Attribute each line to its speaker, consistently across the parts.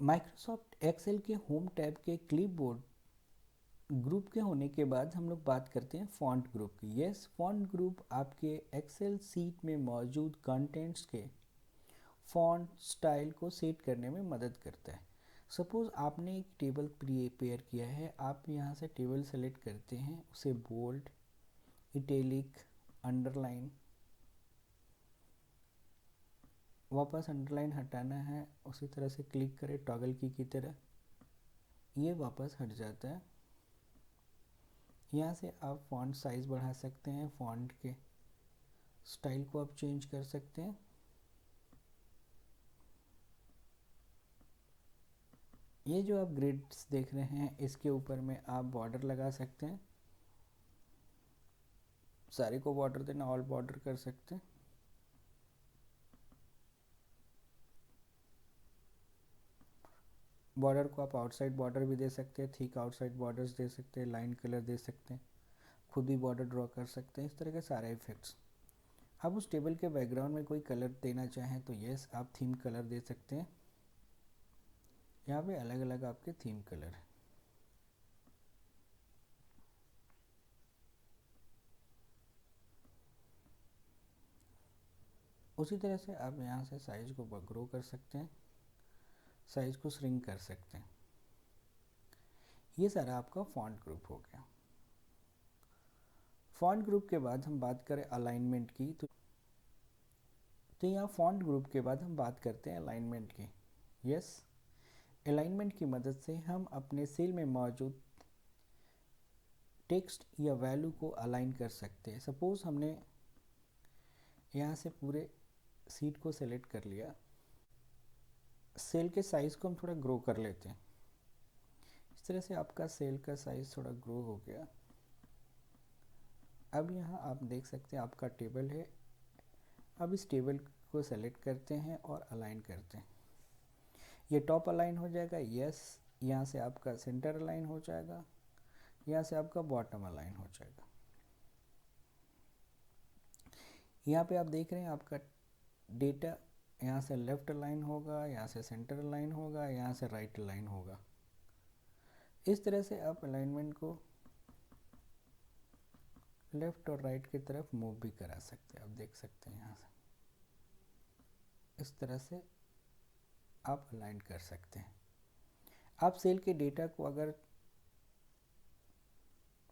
Speaker 1: Microsoft Excel के home tab के clipboard group के होने के बाद हम लोग बात करते हैं फॉन्ट ग्रुप की। यस, फॉन्ट ग्रुप आपके एक्सेल सीट में मौजूद कंटेंट्स के फॉन्ट स्टाइल को सेट करने में मदद करता है। सपोज़ आपने एक टेबल प्रिपेयर किया है, आप यहाँ से टेबल सेलेक्ट करते हैं, उसे बोल्ड, इटैलिक, अंडरलाइन, वापस अंडरलाइन हटाना है, उसी तरह से क्लिक करें टॉगल की तरह, ये वापस हट जाता है। यहाँ से आप फॉन्ट साइज़ बढ़ा सकते हैं, फॉन्ट के स्टाइल को आप चेंज कर सकते हैं। ये जो आप ग्रिड्स देख रहे हैं, इसके ऊपर में आप बॉर्डर लगा सकते हैं, सारे को बॉर्डर देना, ऑल बॉर्डर कर सकते हैं। बॉर्डर को आप आउटसाइड बॉर्डर भी दे सकते हैं, थिक आउटसाइड बॉर्डर्स दे सकते हैं, लाइन कलर दे सकते हैं, खुद ही बॉर्डर ड्रॉ कर सकते हैं, इस तरह के सारे इफेक्ट्स। आप उस टेबल के बैकग्राउंड में कोई कलर देना चाहें तो यस, आप थीम कलर दे सकते हैं। यहाँ पे अलग अलग आपके थीम कलर हैं। उसी तरह से आप यहाँ से साइज को ग्रो कर सकते हैं, साइज को श्रिंक कर सकते हैं। ये सारा आपका फॉन्ट ग्रुप हो गया। फॉन्ट ग्रुप के बाद हम बात करें अलाइनमेंट की, तो यहाँ फॉन्ट ग्रुप के बाद हम बात करते हैं अलाइनमेंट की। यस, अलाइनमेंट की मदद से हम अपने सेल में मौजूद टेक्स्ट या वैल्यू को अलाइन कर सकते हैं। सपोज़ हमने यहाँ से पूरे सीट को सेलेक्ट कर लिया, सेल के साइज़ को हम थोड़ा ग्रो कर लेते हैं। इस तरह से आपका सेल का साइज़ थोड़ा ग्रो हो गया। अब यहाँ आप देख सकते हैं आपका टेबल है। अब इस टेबल को सेलेक्ट करते हैं और अलाइन करते हैं। ये टॉप अलाइन हो जाएगा, यस। यहाँ से आपका सेंटर अलाइन हो जाएगा, यहाँ से आपका बॉटम अलाइन हो जाएगा। यहाँ पे आप देख रहे हैं आपका डेटा यहाँ से लेफ़्ट अलाइन होगा, यहाँ से सेंटर अलाइन होगा, यहाँ से राइट अलाइन होगा। इस तरह से आप अलाइनमेंट को लेफ़्ट और राइट की तरफ मूव भी करा सकते हैं। आप देख सकते हैं यहाँ से इस तरह से आप अलाइन कर सकते हैं। आप सेल के डेटा को अगर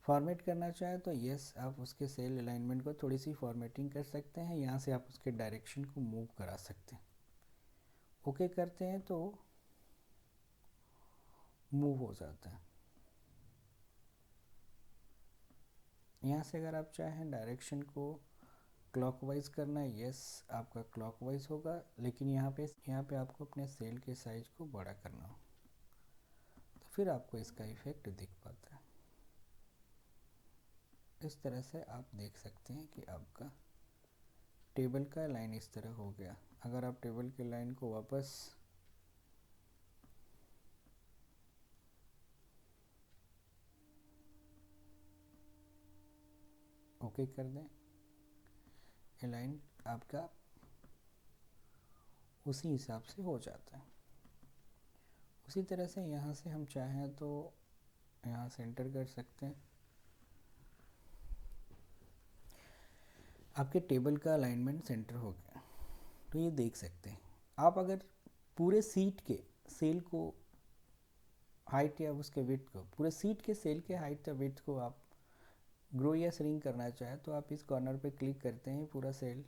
Speaker 1: फॉर्मेट करना चाहें तो यस, आप उसके सेल अलाइनमेंट को थोड़ी सी फॉर्मेटिंग कर सकते हैं। यहाँ से आप उसके डायरेक्शन को मूव करा सकते हैं। ओके करते हैं तो मूव हो जाता है। यहाँ से अगर आप चाहें डायरेक्शन को क्लॉकवाइज करना है, यस, आपका क्लॉकवाइज होगा, लेकिन यहाँ पे आपको अपने सेल के साइज को बड़ा करना हो तो फिर आपको इसका इफेक्ट दिख पाता है। इस तरह से आप देख सकते हैं कि आपका टेबल का लाइन इस तरह हो गया। अगर आप टेबल के लाइन को वापस ओके कर दें, ये लाइन आपका उसी हिसाब से हो जाता है। उसी तरह से यहाँ से हम चाहें तो यहाँ सेंटर कर सकते हैं। आपके टेबल का अलाइनमेंट सेंटर हो गया, तो ये देख सकते हैं। आप अगर पूरे सीट के सेल को हाइट या उसके विड्थ को, पूरे सीट के सेल के हाइट या विड्थ को आप ग्रो या श्रिंक करना चाहें तो आप इस कॉर्नर पे क्लिक करते हैं, पूरा सेल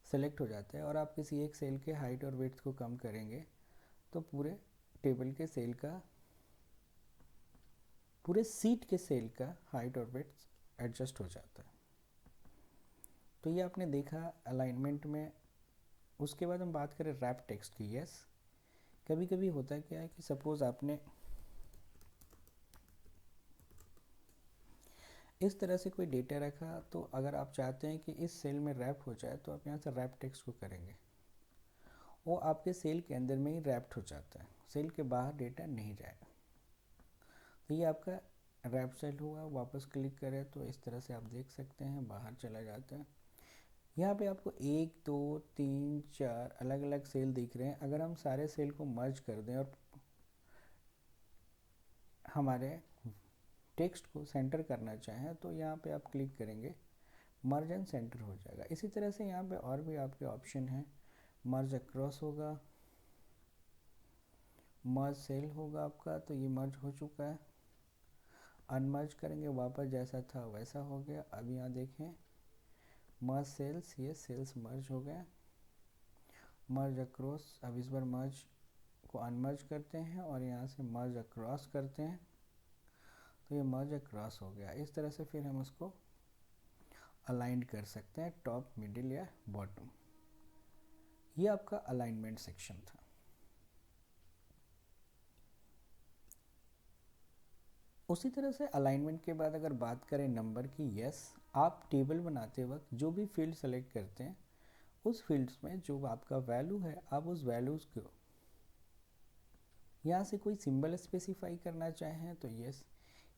Speaker 1: सेलेक्ट हो जाता है। और आप किसी एक सेल के हाइट और विड्थ को कम करेंगे तो पूरे टेबल के सेल का, पूरे सीट के सेल का हाइट और विड्थ एडजस्ट हो जाता है। तो ये आपने देखा अलाइनमेंट में। उसके बाद हम बात करें रैप टेक्स्ट की। यस, कभी कभी होता क्या है कि सपोज़ आपने इस तरह से कोई डेटा रखा, तो अगर आप चाहते हैं कि इस सेल में रैप हो जाए तो आप यहाँ से रैप टेक्स्ट को करेंगे, वो आपके सेल के अंदर में ही रैप्ट हो जाता है, सेल के बाहर डेटा नहीं जाएगा। तो ये आपका रैप सेल हुआ। वापस क्लिक करें तो इस तरह से आप देख सकते हैं बाहर चला जाता है। यहाँ पे आपको 1 2 3 4 अलग अलग सेल दिख रहे हैं। अगर हम सारे सेल को मर्ज कर दें और हमारे टेक्स्ट को सेंटर करना चाहें तो यहाँ पे आप क्लिक करेंगे, मर्ज एंड सेंटर हो जाएगा। इसी तरह से यहाँ पे और भी आपके ऑप्शन हैं, मर्ज अक्रॉस होगा, मर्ज सेल होगा आपका, तो ये मर्ज हो चुका है। अनमर्ज करेंगे, वापस जैसा था वैसा हो गया। अब यहाँ देखें मर्ज सेल्स, ये सेल्स मर्ज हो गए। मर्ज अक्रॉस, अब इस बार मर्ज को अनमर्ज करते हैं और यहाँ से मर्ज अक्रॉस करते हैं, तो ये मर्ज अक्रॉस हो गया। इस तरह से फिर हम उसको अलाइन कर सकते हैं, टॉप मिडिल या बॉटम। ये आपका अलाइनमेंट सेक्शन था। उसी तरह से अलाइनमेंट के बाद अगर बात करें नंबर की, यस, आप टेबल बनाते वक्त जो भी फील्ड सेलेक्ट करते हैं उस फील्ड्स में जो आपका वैल्यू है, आप उस वैल्यूज़ को यहाँ से कोई सिंबल स्पेसिफाई करना चाहें तो यस,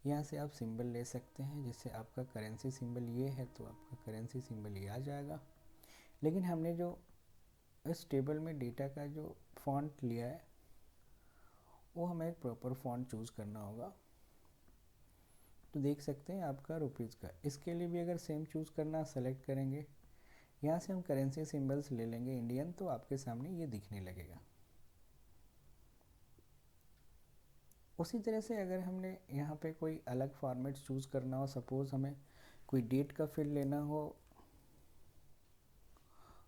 Speaker 1: यहाँ से आप सिंबल ले सकते हैं। जैसे आपका करेंसी सिंबल ये है तो आपका करेंसी सिंबल ये आ जाएगा। लेकिन हमने जो इस टेबल में डेटा का जो फॉन्ट लिया है वो हमें एक प्रॉपर फॉन्ट चूज़ करना होगा। तो देख सकते हैं आपका रुपीज़ का, इसके लिए भी अगर सेम चूज़ करना सेलेक्ट करेंगे, यहाँ से हम करेंसी सिंबल्स ले लेंगे इंडियन, तो आपके सामने ये दिखने लगेगा। उसी तरह से अगर हमने यहाँ पे कोई अलग फॉर्मेट चूज़ करना हो, सपोज़ हमें कोई डेट का फील्ड लेना हो,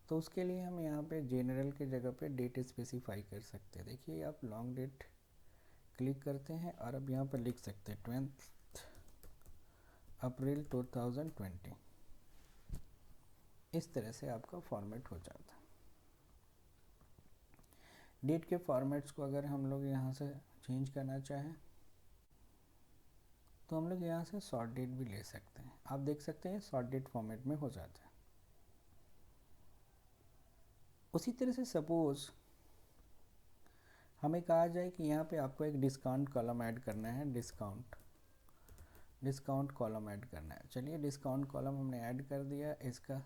Speaker 1: तो उसके लिए हम यहाँ पे जनरल के जगह पे डेट स्पेसिफाई कर सकते हैं। देखिए आप लॉन्ग डेट क्लिक करते हैं और अब यहाँ पर लिख सकते हैं 20 अप्रैल 2020। इस तरह से आपका फॉर्मेट हो जाता है। डेट के फॉर्मेट्स को अगर हम लोग यहाँ से चेंज करना चाहें तो हम लोग यहाँ से शॉर्ट डेट भी ले सकते हैं। आप देख सकते हैं शॉर्ट डेट फॉर्मेट में हो जाता है। उसी तरह से सपोज़ हमें कहा जाए कि यहाँ पे आपको एक डिस्काउंट कॉलम ऐड करना है, डिस्काउंट कॉलम ऐड करना है। चलिए डिस्काउंट कॉलम हमने ऐड कर दिया, इसका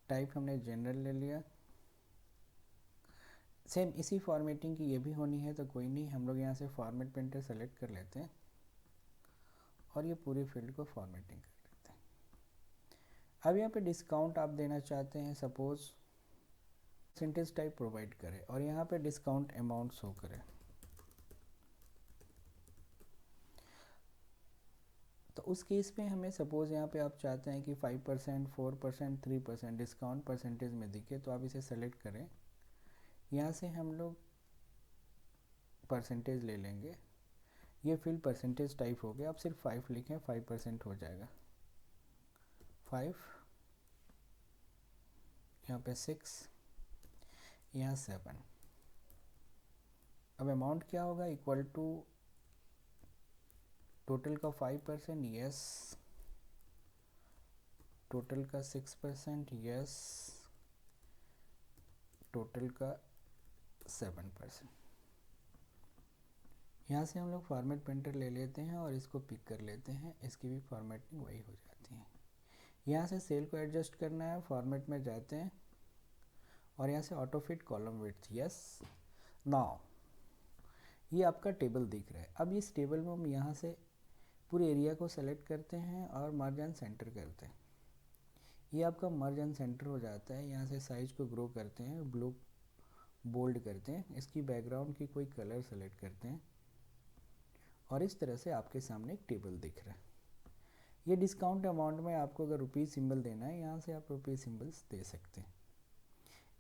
Speaker 1: टाइप हमने जनरल ले लिया। सेम इसी फॉर्मेटिंग की ये भी होनी है तो कोई नहीं, हम लोग यहाँ से फॉर्मेट पेंटर सेलेक्ट कर लेते हैं और ये पूरे फील्ड को फॉर्मेटिंग कर लेते हैं। अब यहाँ पे डिस्काउंट आप देना चाहते हैं, सपोज़ परसेंटेज टाइप प्रोवाइड करें और यहाँ पे डिस्काउंट अमाउंट शो करें। तो उस केस में हमें सपोज़ यहाँ पे आप चाहते हैं कि 5%, 4%, 3% डिस्काउंट परसेंटेज में दिखे, तो आप इसे सेलेक्ट करें। यहाँ से हम लोग परसेंटेज ले लेंगे, ये फील्ड परसेंटेज टाइप हो गया। आप सिर्फ 5 लिखें, 5% हो जाएगा। 5, यहाँ पे 6, यहाँ 7। अब अमाउंट क्या होगा, इक्वल टू टोटल का 5%, यस, टोटल का 6%, यस, टोटल का 7%। यहाँ से हम लोग फॉर्मेट पेंटर ले लेते हैं और इसको पिक कर लेते हैं, इसकी भी फॉर्मेटिंग वही हो जाती है। यहाँ से सेल को एडजस्ट करना है, फॉर्मेट में जाते हैं और यहाँ से auto fit column width, yes. Now ये आपका टेबल दिख रहा है। अब इस टेबल में हम यहाँ से पूरे एरिया को सेलेक्ट करते हैं और मर्ज एंड सेंटर करते हैं। ये आपका मर्ज एंड सेंटर हो जाता है। यहाँ से साइज को ग्रो करते हैं, ब्लू बोल्ड करते हैं, इसकी बैकग्राउंड की कोई कलर सेलेक्ट करते हैं और इस तरह से आपके सामने एक टेबल दिख रहा है। ये डिस्काउंट अमाउंट में आपको अगर रुपीज़ सिंबल देना है, यहाँ से आप रुपीज़ सिंबल्स दे सकते हैं।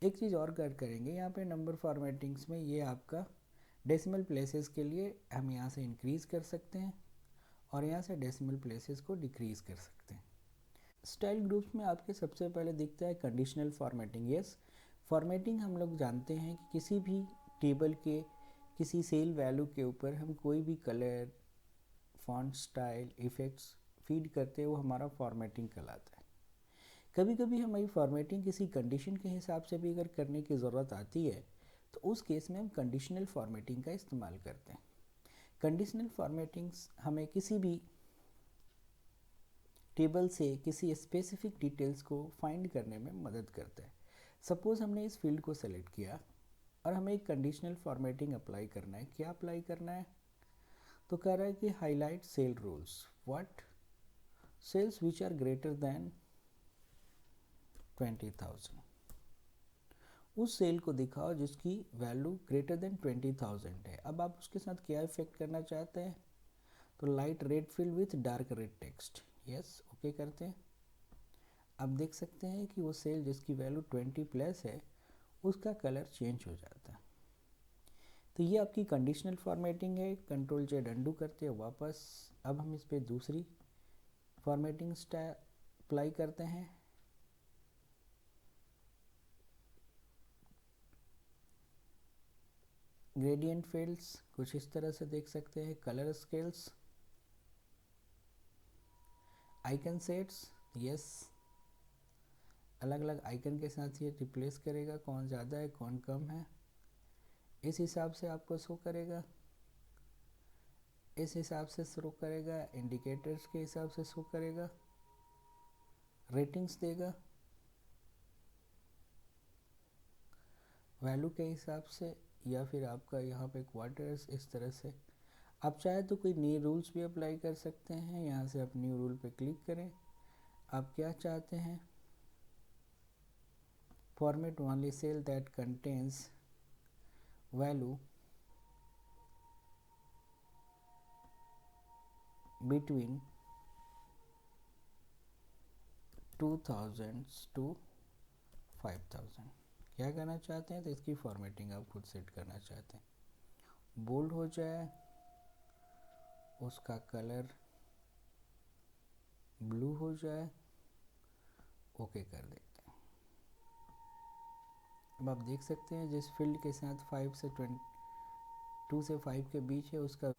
Speaker 1: एक चीज़ और करेंगे यहाँ पे नंबर फॉर्मेटिंग्स में, ये आपका डेसिमल प्लेसेस के लिए हम यहाँ से इंक्रीज़ कर सकते हैं और यहाँ से डेसिमल प्लेसेस को डिक्रीज़ कर सकते हैं। स्टाइल ग्रुप्स में आपके सबसे पहले दिखता है कंडीशनल फॉर्मेटिंग। यस, फॉर्मेटिंग हम लोग जानते हैं कि किसी भी टेबल के किसी सेल वैल्यू के ऊपर हम कोई भी colour, font style, effects feed करते हैं, वो हमारा फॉर्मेटिंग कहलाता है। कभी कभी हमारी फॉर्मेटिंग किसी कंडीशन के हिसाब से भी अगर करने की ज़रूरत आती है तो उस केस में हम कंडीशनल फॉर्मेटिंग का इस्तेमाल करते हैं। कंडीशनल फॉर्मेटिंग्स हमें किसी भी टेबल से किसी स्पेसिफिक डिटेल्स को फाइंड करने में मदद करता है। सपोज़ हमने इस फील्ड को सेलेक्ट किया और हमें एक कंडीशनल फॉर्मेटिंग अप्लाई करना है। क्या अप्लाई करना है? तो कह रहा है कि highlight cell rules. What? Cells which are greater than 20,000। उस सेल को दिखाओ जिसकी वैल्यू ग्रेटर देन 20,000 है। अब आप उसके साथ क्या इफेक्ट करना चाहते हैं? तो light red field with dark red text. Yes, okay करते हैं। अब देख सकते हैं कि वो सेल जिसकी वैल्यू 20 प्लस है उसका कलर चेंज हो जाता है। तो ये आपकी कंडीशनल फॉर्मेटिंग है। कंट्रोल जेड अंडू करते हैं वापस। अब हम इस पर दूसरी फॉर्मेटिंग स्टाइल अप्लाई करते हैं। ग्रेडियंट फील्ड्स कुछ इस तरह से देख सकते हैं। Colour scales, icon sets, yes, अलग अलग आइकन के साथ ये रिप्लेस करेगा, कौन ज़्यादा है कौन कम है इस हिसाब से आपको शो करेगा। इस हिसाब से शो करेगा, इंडिकेटर्स के हिसाब से शो करेगा, रेटिंग्स देगा, वैल्यू के हिसाब से, या फिर आपका यहाँ पे क्वार्टर्स इस तरह से। आप चाहे तो कोई न्यू रूल्स भी अप्लाई कर सकते हैं। यहाँ से आप न्यू रूल पे क्लिक करें। आप क्या चाहते हैं? Format only cell that contains value between 2000 to 5000। क्या करना चाहते हैं? तो इसकी फॉर्मेटिंग आप खुद सेट करना चाहते हैं। बोल्ड हो जाए, उसका कलर ब्लू हो जाए, ओके कर देते हैं। अब आप देख सकते हैं जिस फील्ड के साथ 5 से 2 से 5 के बीच है उसका।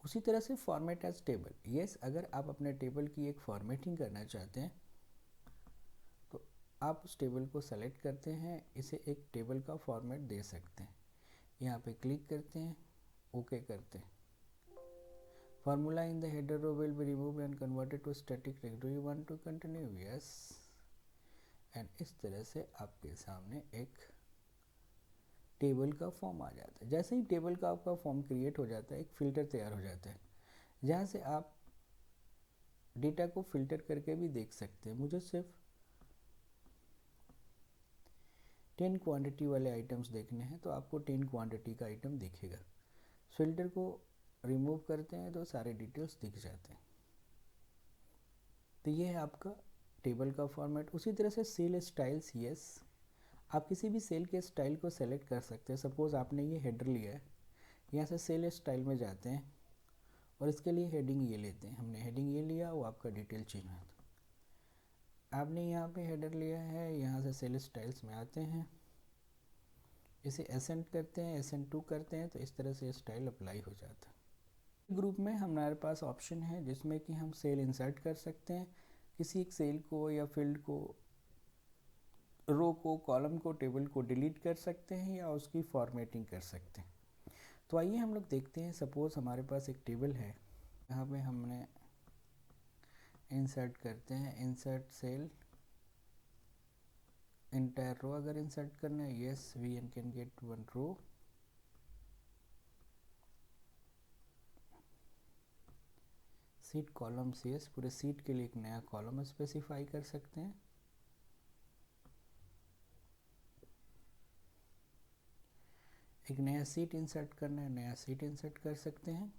Speaker 1: उसी तरह से फॉर्मेट एज टेबल। यस, अगर आप अपने टेबल की एक फॉर्मेटिंग करना चाहते हैं तो आप उस टेबल को सेलेक्ट करते हैं, इसे एक टेबल का फॉर्मेट दे सकते हैं। यहाँ पे क्लिक करते हैं, ओके करते हैं। Formula in the header row will be removed and converted to static text. Do you want to continue? Yes. And इस तरह से आपके सामने एक टेबल का फॉर्म आ जाता है। जैसे ही टेबल का आपका फॉर्म क्रिएट हो जाता है, एक फ़िल्टर तैयार हो जाता है जहाँ से आप डेटा को फिल्टर करके भी देख सकते हैं। मुझे सिर्फ 10 क्वांटिटी वाले आइटम्स देखने हैं तो आपको 10 क्वांटिटी का आइटम दिखेगा। फिल्टर को रिमूव करते हैं तो सारे डिटेल्स दिख जाते हैं। तो ये है आपका टेबल का फॉर्मेट। उसी तरह से सेल स्टाइल्स। यस, आप किसी भी सेल के स्टाइल को सेलेक्ट कर सकते हैं। सपोज़ आपने ये हेडर लिया है, यहाँ से सेल स्टाइल में जाते हैं और इसके लिए हेडिंग ये लेते हैं। हमने हेडिंग ये लिया, वो आपका डिटेल चेंज होता। आपने यहाँ पे हेडर लिया है, यहाँ से सेल स्टाइल्स में आते हैं, इसे एसेंट करते हैं, एसेंट 2 करते हैं, तो इस तरह से स्टाइल अप्लाई हो जाता है। ग्रुप में हमारे पास ऑप्शन है जिसमें कि हम सेल इंसर्ट कर सकते हैं। किसी एक सेल को या फील्ड को, रो को, कॉलम को, टेबल को डिलीट कर सकते हैं या उसकी फॉर्मेटिंग कर सकते हैं। तो आइए हम लोग देखते हैं। सपोज़ हमारे पास एक टेबल है, यहाँ पे हमने इंसर्ट करते हैं, इंसर्ट सेल इंटायर रो। अगर इंसर्ट करना है, yes, we can get 1 row. Sheet columns, yes, पूरे सीट के लिए एक नया कॉलम स्पेसिफाई कर सकते हैं। एक नया सीट इंसर्ट करना है, नया सीट इंसर्ट कर सकते हैं।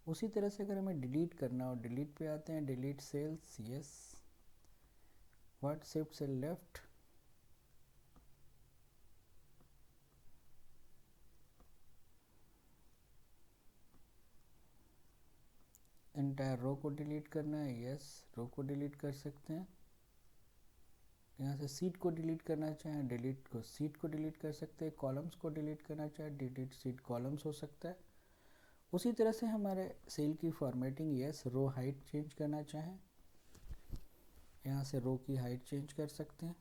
Speaker 1: उसी तरह से अगर हमें डिलीट करना हो, डिलीट पे आते हैं, delete cells, yes, what, shift cell left, entire row को डिलीट करना है, यस, रो को डिलीट कर सकते हैं। यहाँ से सीट को डिलीट करना चाहें, डिलीट को सीट को डिलीट कर सकते हैं। कॉलम्स को डिलीट करना चाहें, डिलीट सीट कॉलम्स हो सकता है। उसी तरह से हमारे सेल की formatting, yes, row height change करना चाहें, यहाँ से रो की हाइट चेंज कर सकते हैं।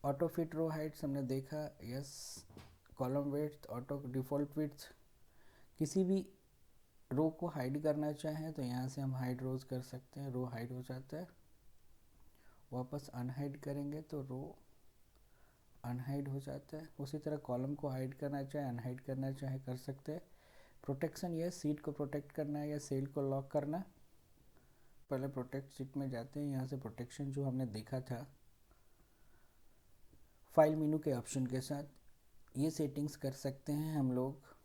Speaker 1: ऑटो फिट रो हाइट्स हमने देखा, yes. Column width, auto default width, किसी भी रो को हाइड करना चाहें तो यहाँ से हम हाइड रोज कर सकते हैं, रो हाइड हो जाता है। वापस अनहाइड करेंगे तो रो अनहाइड हो जाता है। उसी तरह कॉलम को हाइड करना चाहे, अनहाइड करना चाहे, कर सकते हैं। प्रोटेक्शन, ये सीट को प्रोटेक्ट करना है या सेल को लॉक करना। पहले प्रोटेक्ट सीट में जाते हैं, यहाँ से प्रोटेक्शन जो हमने देखा था फाइल मेनू के ऑप्शन के साथ, ये सेटिंग्स कर सकते हैं हम लोग।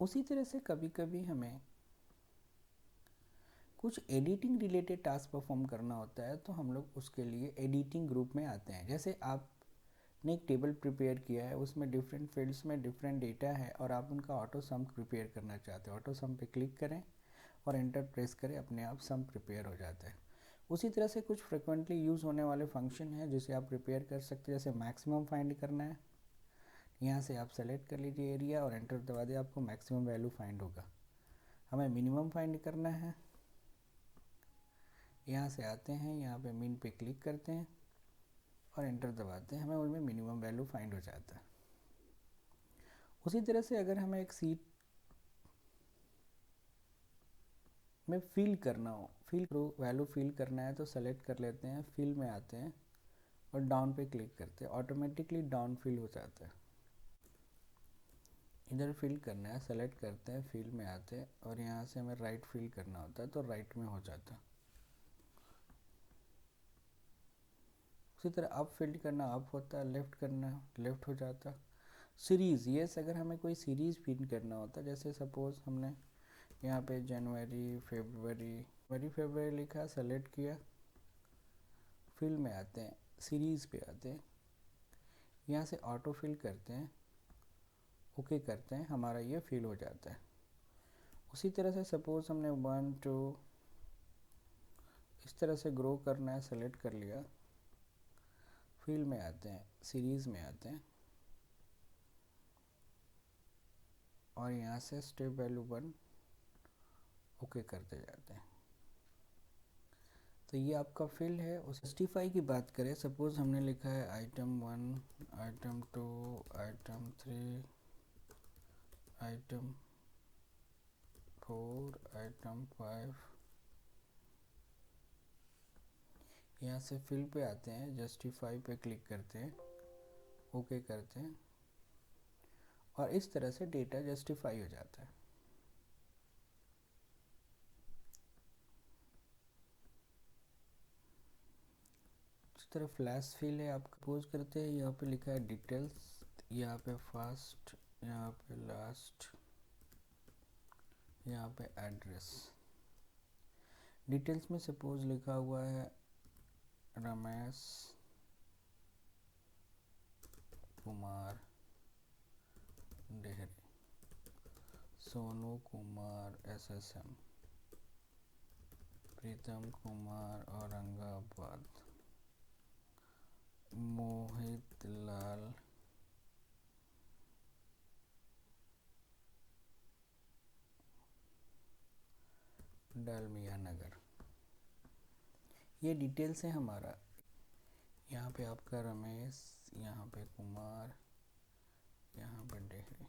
Speaker 1: उसी तरह से कभी कभी हमें कुछ एडिटिंग रिलेटेड टास्क परफॉर्म करना होता है तो हम लोग उसके लिए एडिटिंग ग्रुप में आते हैं। जैसे आपने एक टेबल प्रिपेयर किया है, उसमें डिफरेंट फील्ड्स में डिफरेंट डेटा है और आप उनका ऑटो सम प्रिपेयर करना चाहते हैं। ऑटो सम पे क्लिक करें और एंटर प्रेस करें, अपने आप सम प्रिपेयर हो जाता है। उसी तरह से कुछ फ्रिक्वेंटली यूज़ होने वाले फंक्शन हैं जिसे आप प्रिपेयर कर सकते हैं। जैसे मैक्सिमम फाइंड करना है, यहाँ से आप सेलेक्ट कर लीजिए एरिया और एंटर दबा दिए, आपको मैक्सिमम वैल्यू फाइंड होगा। हमें मिनिमम फाइंड करना है, यहाँ से आते हैं, यहाँ पे मिन पे क्लिक करते हैं और एंटर दबाते हैं, हमें उनमें मिनिमम वैल्यू फाइंड हो जाता है। उसी तरह से अगर हमें एक सीट में फिल करना हो, फिल वैल्यू फिल करना है तो सेलेक्ट कर लेते हैं, फिल में आते हैं और डाउन पे क्लिक करते हैं, ऑटोमेटिकली डाउन फिल हो जाता है। इधर फिल करना है, सेलेक्ट करते हैं, फिल में आते हैं और यहाँ से हमें राइट फिल करना होता है तो राइट में हो जाता है। उसी तरह अप फिल करना अप होता है, लेफ़्ट करना लेफ़्ट हो जाता है। सीरीज़, यस, अगर हमें कोई सीरीज़ फिल करना होता है, जैसे सपोज़ हमने यहाँ पे जनवरी फरवरी लिखा, सेलेक्ट किया, फिल में आते हैं, सीरीज़ पे आते हैं, यहाँ से ऑटो फिल करते हैं, ओके करते हैं, हमारा ये फिल हो जाता है। उसी तरह से सपोज़ हमने 1 2 इस तरह से ग्रो करना है, सेलेक्ट कर लिया, फिल में आते हैं, सीरीज़ में आते हैं और यहाँ से स्टेप वैल्यू 1 ओके करते जाते हैं। तो ये आपका फिल है। उस जस्टिफाई की बात करें, सपोज़ हमने लिखा है item 1, item 2, item 3, item 4, item 5, यहाँ से फिल पे आते हैं, जस्टिफाई पे क्लिक करते हैं, ओके करते हैं और इस तरह से डेटा जस्टिफाई हो जाता है। इस तरह फ्लैश फिल है, आप सपोज करते हैं यहाँ पे लिखा है डिटेल्स, यहाँ पे फर्स्ट, यहाँ पे लास्ट, यहाँ पे एड्रेस। डिटेल्स में सपोज लिखा हुआ है रमेश कुमार डेहरी, सोनू कुमार SSM, प्रीतम कुमार औरंगाबाद, मोहित लाल डालमिया नगर। ये डिटेल्स है हमारा। यहाँ पे आपका रमेश, यहाँ पे कुमार, यहाँ पे डेहरी।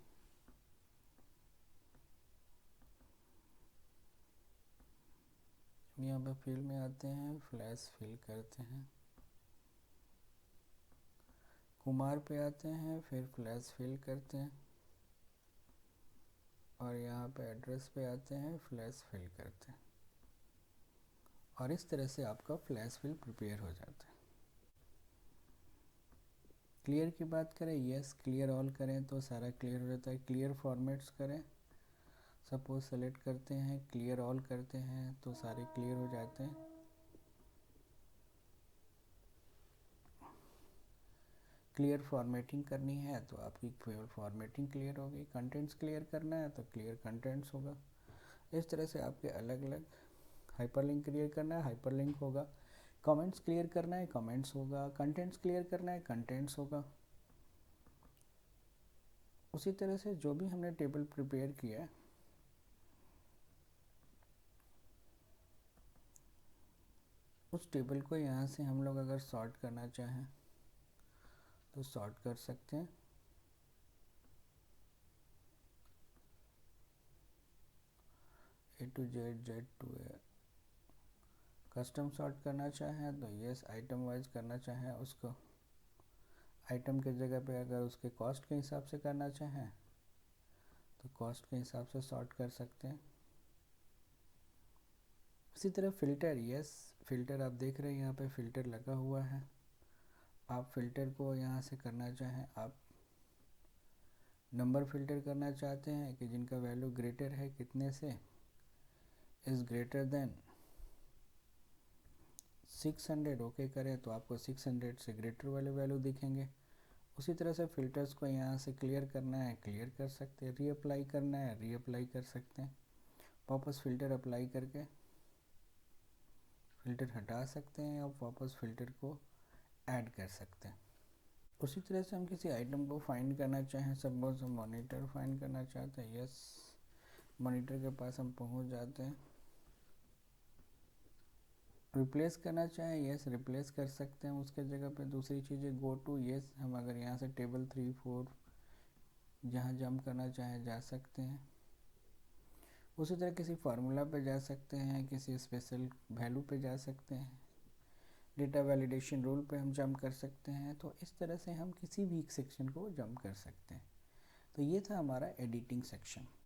Speaker 1: यहाँ पे फिल में आते हैं, फ्लैश फिल करते हैं, कुमार पे आते हैं, फिर फ्लैश फिल करते हैं और यहाँ पे एड्रेस पे आते हैं, फ्लैश फिल करते हैं और इस तरह से आपका फ्लैश फिल प्रिपेयर हो जाता है। क्लियर की बात करें, यस, क्लियर ऑल करें तो सारा क्लियर हो जाता है। क्लियर फॉर्मेट्स करें, सपोज सेलेक्ट करते हैं, क्लियर ऑल करते हैं तो सारे क्लियर हो जाते हैं। क्लियर फॉर्मेटिंग करनी है तो आपकी फॉर्मेटिंग क्लियर होगी। कंटेंट्स क्लियर करना है तो क्लियर कंटेंट्स होगा। इस तरह से आपके अलग अलग हाइपरलिंक क्लियर करना है, हाइपरलिंक होगा। कमेंट्स क्लियर करना है, कमेंट्स होगा। कंटेंट्स क्लियर करना है, कंटेंट्स होगा। उसी तरह से जो भी हमने टेबल प्रिपेयर किया है उस टेबल को यहाँ से हम लोग अगर सॉर्ट करना चाहें तो सॉर्ट कर सकते हैं। A to Z, Z to A। Custom sort करना चाहें तो यस, आइटम वाइज करना चाहें उसको आइटम के जगह पे अगर उसके कॉस्ट के हिसाब से करना चाहें तो कॉस्ट के हिसाब से सॉर्ट कर सकते हैं। इसी तरह फ़िल्टर, यस फ़िल्टर आप देख रहे हैं यहाँ पे फ़िल्टर लगा हुआ है। आप फ़िल्टर को यहाँ से करना चाहें, आप नंबर फ़िल्टर करना चाहते हैं कि जिनका वैल्यू ग्रेटर है कितने से, इज़ ग्रेटर देन 600 ओके करें तो आपको 600 से ग्रेटर वाले वैल्यू दिखेंगे। उसी तरह से फ़िल्टर्स को यहाँ से क्लियर करना है क्लियर कर सकते हैं, रीअप्लाई करना है रीअप्लाई कर सकते हैं। वापस फ़िल्टर अप्लाई करके फ़िल्टर हटा सकते हैं और वापस फ़िल्टर को ऐड कर सकते हैं। उसी तरह से हम किसी आइटम को फाइंड करना चाहें, सपोज हम मॉनिटर फाइंड करना चाहते हैं, यस मॉनिटर के पास हम पहुंच जाते हैं। रिप्लेस करना चाहें, यस रिप्लेस कर सकते हैं, उसके जगह पे दूसरी चीज़ें गो टू, यस हम अगर यहाँ से टेबल 3, 4 जहाँ जंप करना चाहें जा सकते हैं। उसी तरह किसी फार्मूला पे जा सकते हैं, किसी स्पेशल वैल्यू पे जा सकते हैं, डेटा वैलिडेशन रूल पे हम जंप कर सकते हैं। तो इस तरह से हम किसी भी एक सेक्शन को जंप कर सकते हैं। तो ये था हमारा एडिटिंग सेक्शन।